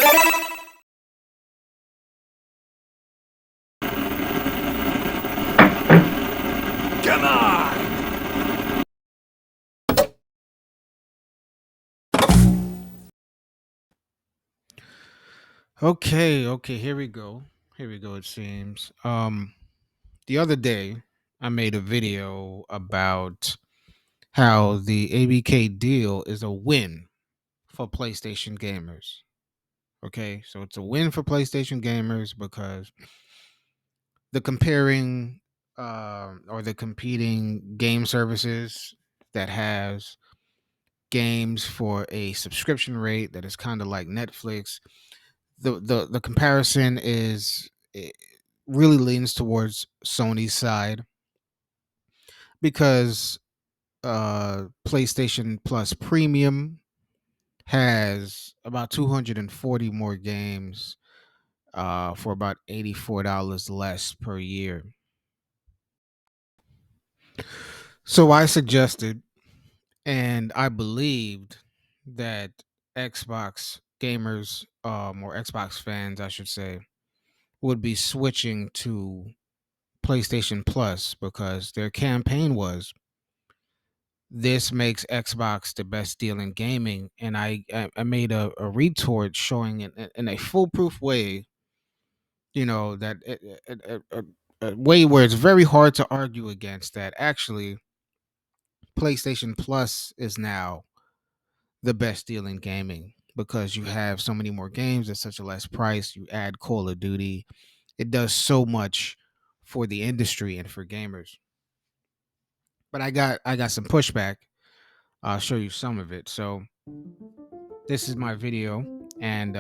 Come on! Okay, here we go. Here we go, it seems. The other day I made a video about how the ABK deal is a win for PlayStation gamers. Okay, so it's a win for PlayStation gamers because the comparing or the competing game services that has games for a subscription rate that is kind of like Netflix. The comparison is it really leans towards Sony's side because PlayStation Plus Premium has about 240 more games for about $84 less per year. So I suggested and I believed that Xbox gamers, or Xbox fans, I should say, would be switching to PlayStation Plus because their campaign was this makes Xbox the best deal in gaming, and I made a retort showing it in a foolproof way, that a way where it's very hard to argue against that. Actually, PlayStation Plus is now the best deal in gaming because you have so many more games at such a less price. You add Call of Duty, it does so much for the industry and for gamers. But I got some pushback. I'll show you some of it. So this is my video, and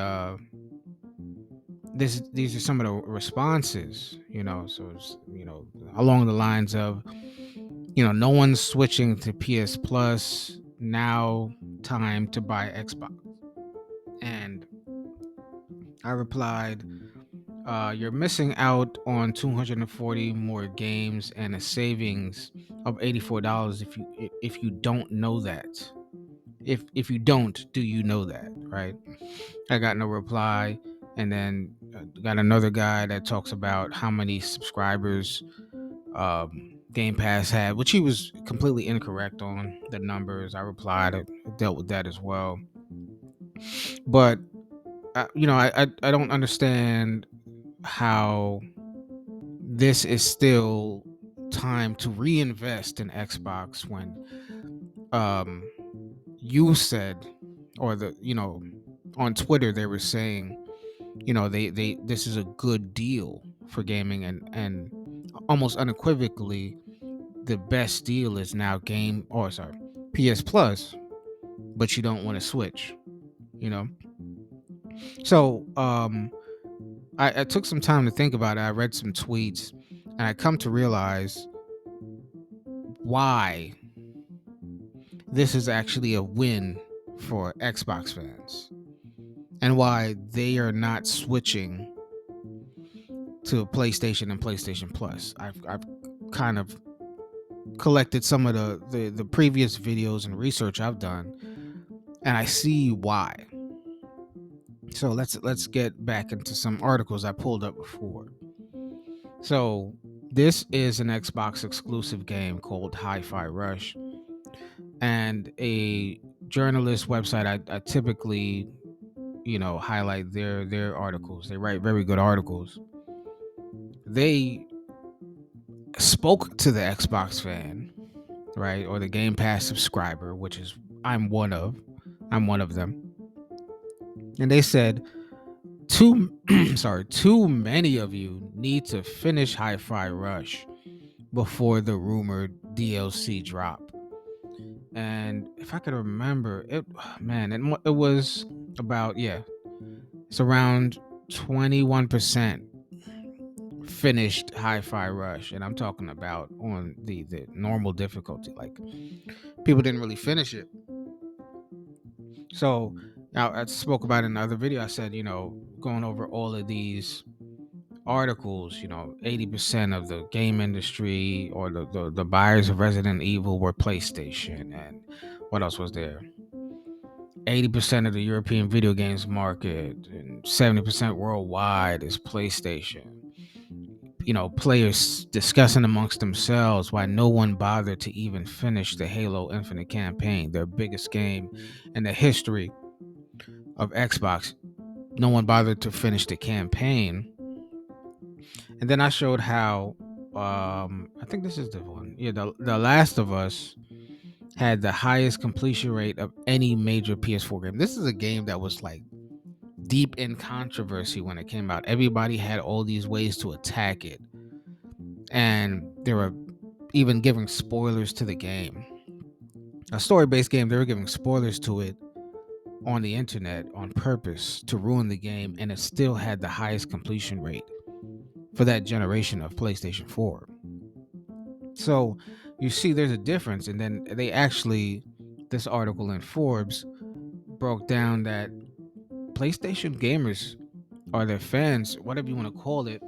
these are some of the responses. So it's, along the lines of, no one's switching to PS Plus now. Time to buy Xbox. And I replied, you're missing out on 240 more games and a savings of $84 if you don't know that. If you don't, do you know that, right? I got no reply, and then got another guy that talks about how many subscribers Game Pass had, which he was completely incorrect on the numbers. I replied, I dealt with that as well, but I don't understand how this is still time to reinvest in Xbox when um you said, or on Twitter they were saying, they this is a good deal for gaming, and almost unequivocally the best deal is now game or sorry PS Plus, but you don't want to switch, you know. So I took some time to think about it. I read some tweets, and I come to realize why this is actually a win for Xbox fans and why they are not switching to PlayStation and PlayStation Plus. I've kind of collected some of the previous videos and research I've done, and I see why. So let's get back into some articles I pulled up before. So this is an Xbox exclusive game called Hi-Fi Rush, and a journalist website I typically highlight their articles. They write very good articles. They spoke to the Xbox fan, right, or the Game Pass subscriber, which is I'm one of. I'm one of them. And they said, too many of you need to finish Hi-Fi Rush before the rumored DLC drop. And if I could remember it, man, it was about, it's around 21% finished Hi-Fi Rush, and I'm talking about on the normal difficulty. Like, people didn't really finish it. So now I spoke about in another video. I said, going over all of these articles, 80% of the game industry or the buyers of Resident Evil were PlayStation, and what else was there? 80% of the European video games market and 70% worldwide is PlayStation. Players discussing amongst themselves why no one bothered to even finish the Halo Infinite campaign, their biggest game in the history of Xbox. No one bothered to finish the campaign. And then I showed how, I think this is the one. Yeah, the Last of Us had the highest completion rate of any major PS4 game. This is a game that was like deep in controversy when it came out. Everybody had all these ways to attack it, and they were even giving spoilers to the game. A story-based game, they were giving spoilers to it on the internet on purpose to ruin the game, and it still had the highest completion rate for that generation of PlayStation 4. So you see there's a difference. And then this article in Forbes broke down that PlayStation gamers, or their fans, whatever you want to call it,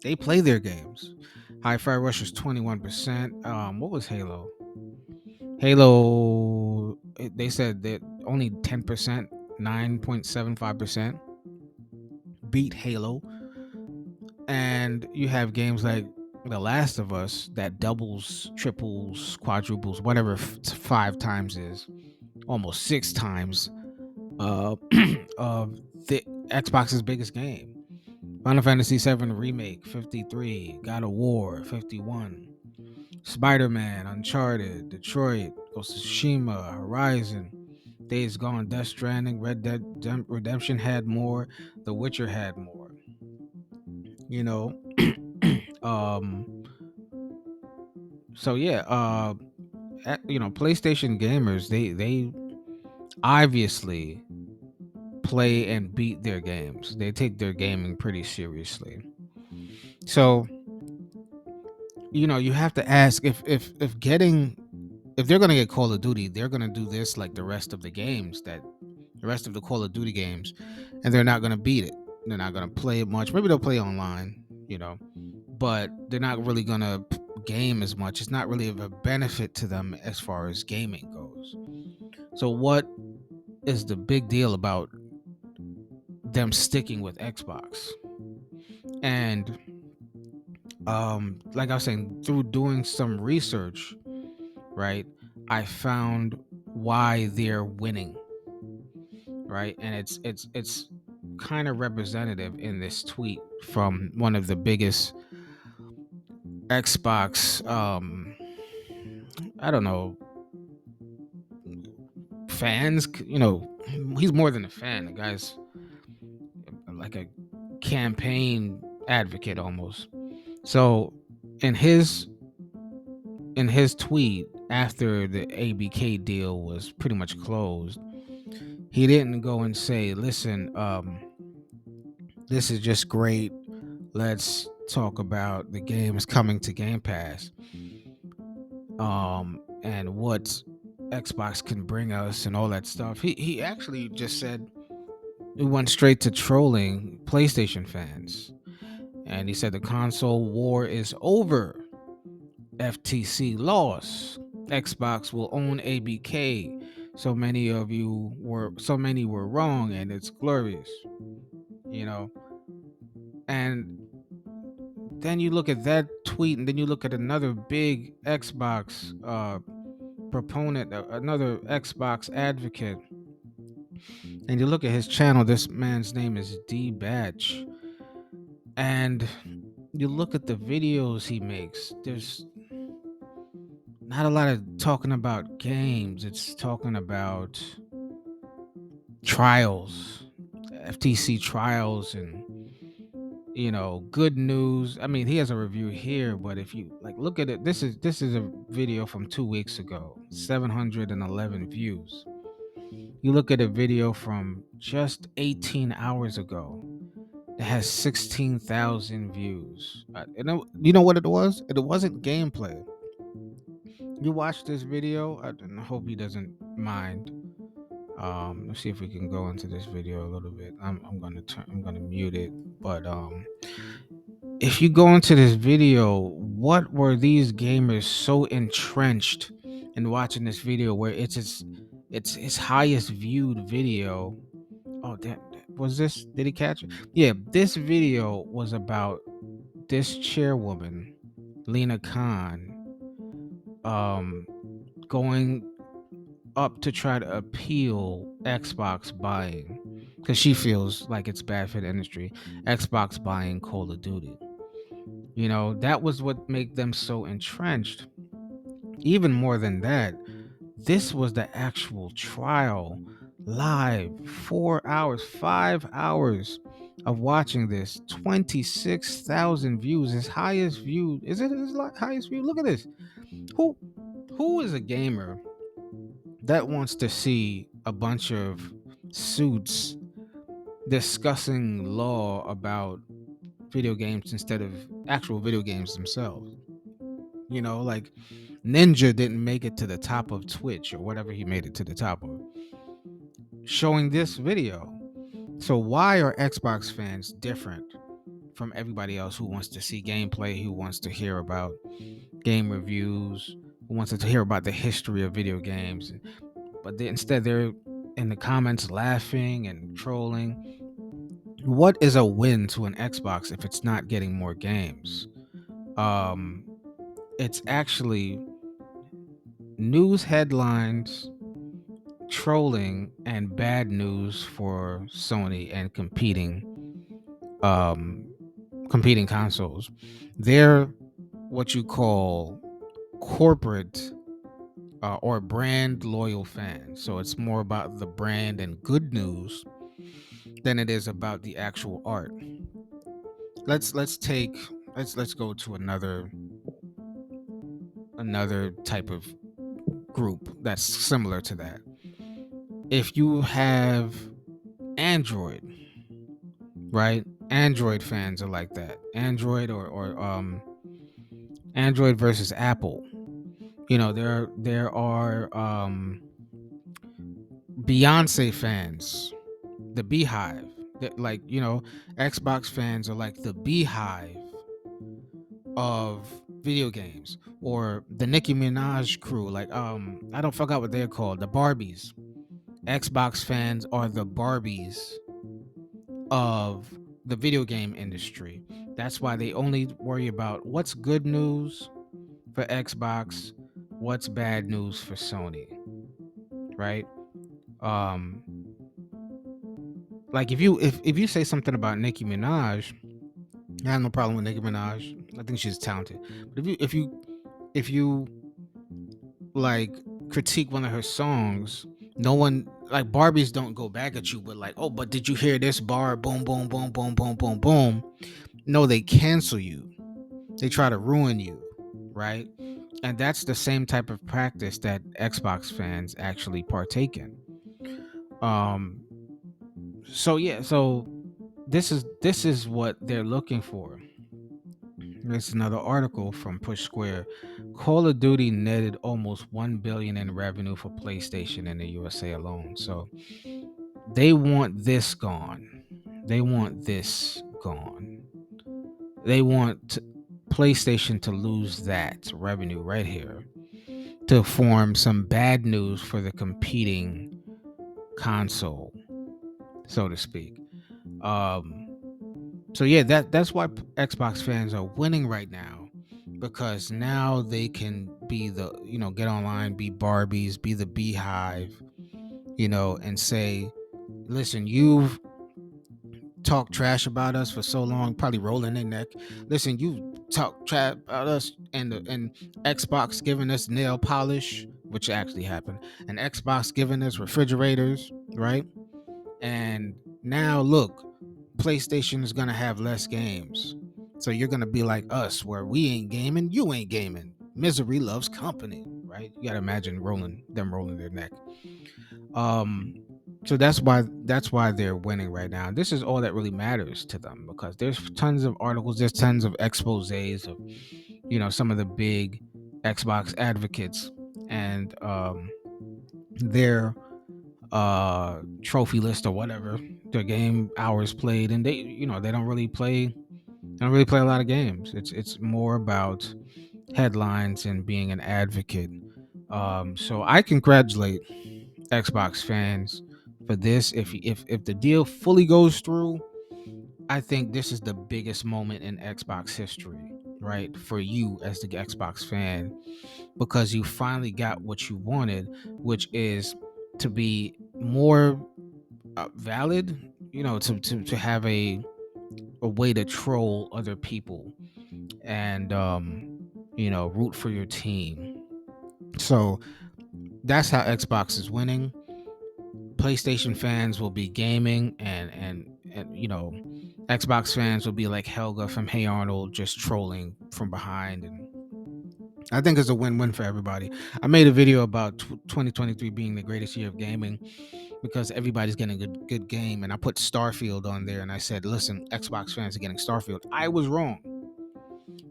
they play their games. Hi-Fi Rush is 21%. What was Halo? They said that only 10%, 9.75% beat Halo. And you have games like The Last of Us that doubles, triples, quadruples, whatever 5 times is, almost 6 times of the Xbox's biggest game. Final Fantasy VII Remake 53, God of War 51, Spider-Man, Uncharted, Detroit, Ghost of Tsushima, Horizon, Days Gone, Death Stranding, Red Dead Redemption had more, The Witcher had more. You know, so yeah, PlayStation gamers, they obviously play and beat their games. They take their gaming pretty seriously. So, you have to ask if they're gonna get Call of Duty, they're gonna do this like the rest of the Call of Duty games, and they're not gonna beat it. They're not gonna play it much. Maybe they'll play online, but they're not really gonna game as much. It's not really of a benefit to them as far as gaming goes. So, what is the big deal about them sticking with Xbox? And like I was saying, through doing some research, right, I found why they're winning, right? And it's kind of representative in this tweet from one of the biggest Xbox I don't know, fans. He's more than a fan. The guy's like a campaign advocate almost. So in his tweet after the ABK deal was pretty much closed, he didn't go and say, listen, this is just great, let's talk about the games coming to Game Pass, and what Xbox can bring us and all that stuff. He actually just said, he went straight to trolling PlayStation fans, and he said the console war is over. FTC lost. Xbox will own ABK. So many were wrong, and it's glorious. And then you look at that tweet, and then you look at another big Xbox proponent, another Xbox advocate, and you look at his channel. This man's name is D Batch, and you look at the videos he makes. There's not a lot of talking about games. It's talking about trials, FTC trials, and good news. I mean, he has a review here, but if you look at it, this is a video from 2 weeks ago, 711 views. You look at a video from just 18 hours ago, it has 16,000 views. You know what it was? It wasn't gameplay. You watch this video. I hope he doesn't mind. Let's see if we can go into this video a little bit. I'm gonna mute it. But if you go into this video, what were these gamers so entrenched in watching this video where it's just It's his highest viewed video. Oh, that was this. Did he catch it? Yeah, this video was about this chairwoman, Lena Khan, um, going up to try to appeal Xbox buying because she feels like it's bad for the industry. Xbox buying Call of Duty. That was what made them so entrenched. Even more than that, this was the actual trial, live, 4 hours, 5 hours of watching this. 26,000 views, his highest viewed. Is it his highest view? Look at this. Who who is a gamer that wants to see a bunch of suits discussing law about video games instead of actual video games themselves? Like Ninja didn't make it to the top of Twitch or whatever he made it to the top of, showing this video. So why are Xbox fans different from everybody else who wants to see gameplay, who wants to hear about game reviews, who wants to hear about the history of video games? But instead they're in the comments laughing and trolling. What is a win to an Xbox if it's not getting more games? Um, it's actually news headlines, trolling, and bad news for Sony and um competing consoles. They're what you call corporate or brand loyal fans. So it's more about the brand and good news than it is about the actual art. Let's go to another type of group that's similar to that. If you have Android, right? Android fans are like that. Android versus Apple. There are Beyonce fans, the Beehive. Like, Xbox fans are like the Beehive of video games, or the Nicki Minaj crew. Like, I don't forgot what they're called, the Barbies. Xbox fans are the Barbies of the video game industry. That's why they only worry about what's good news for Xbox, what's bad news for Sony, right? Um, like if you say something about Nicki Minaj, I have no problem with Nicki Minaj. I think she's talented. But if you like critique one of her songs, no one, like, Barbies don't go back at you with like, oh, but did you hear this bar? Boom, boom, boom, boom, boom, boom, boom. No, they cancel you. They try to ruin you, right? And that's the same type of practice that Xbox fans actually partake in. Um, so yeah, so this is what they're looking for. There's another article from Push Square. Call of Duty netted almost 1 billion in revenue for PlayStation in the USA alone. So they want this gone. They want this gone. They want PlayStation to lose that revenue right here to form some bad news for the competing console, so to speak. Um, so yeah, that's why Xbox fans are winning right now, because now they can be get online, be Barbies, be the Beehive, and say, listen, you've talked trash about us for so long, probably rolling their neck. Listen, you talk trash about us, and Xbox giving us nail polish, which actually happened, and Xbox giving us refrigerators, right? And now look, PlayStation is gonna have less games. So you're gonna be like us, where we ain't gaming, you ain't gaming. Misery loves company, right? You gotta imagine rolling their neck. Um, so that's why they're winning right now. This is all that really matters to them, because there's tons of articles, there's tons of exposés of some of the big Xbox advocates, and their trophy list or whatever, their game hours played, and they don't really play a lot of games. It's more about headlines and being an advocate. So I congratulate Xbox fans for this. If the deal fully goes through, I think this is the biggest moment in Xbox history, right? For you as the Xbox fan, because you finally got what you wanted, which is to be more valid, to have a way to troll other people and root for your team. So that's how Xbox is winning. PlayStation fans will be gaming, and Xbox fans will be like Helga from Hey Arnold, just trolling from behind. And I think it's a win-win for everybody. I made a video about 2023 being the greatest year of gaming because everybody's getting a good game, and I put Starfield on there, and I said, listen, Xbox fans are getting Starfield. I was wrong.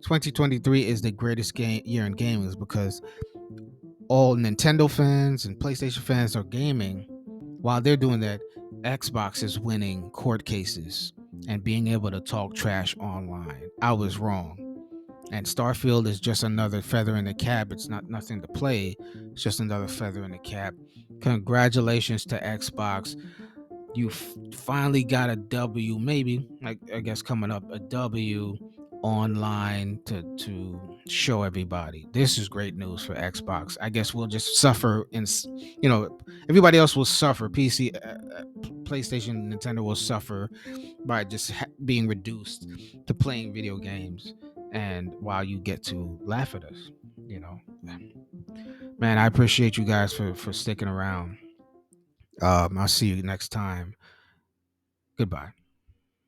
2023 is the greatest year in gaming because all Nintendo fans and PlayStation fans are gaming. While they're doing that, Xbox is winning court cases and being able to talk trash online. I was wrong. And Starfield is just another feather in the cap. It's not nothing to play. It's just another feather in the cap. Congratulations to Xbox. You finally got a W, maybe I guess coming up a W online to show everybody. This is great news for Xbox. I guess we'll just suffer everybody else will suffer. PC, PlayStation, Nintendo will suffer by just being reduced to playing video games, and while you get to laugh at us, you know. Man, I appreciate you guys for sticking around. I'll see you next time. Goodbye.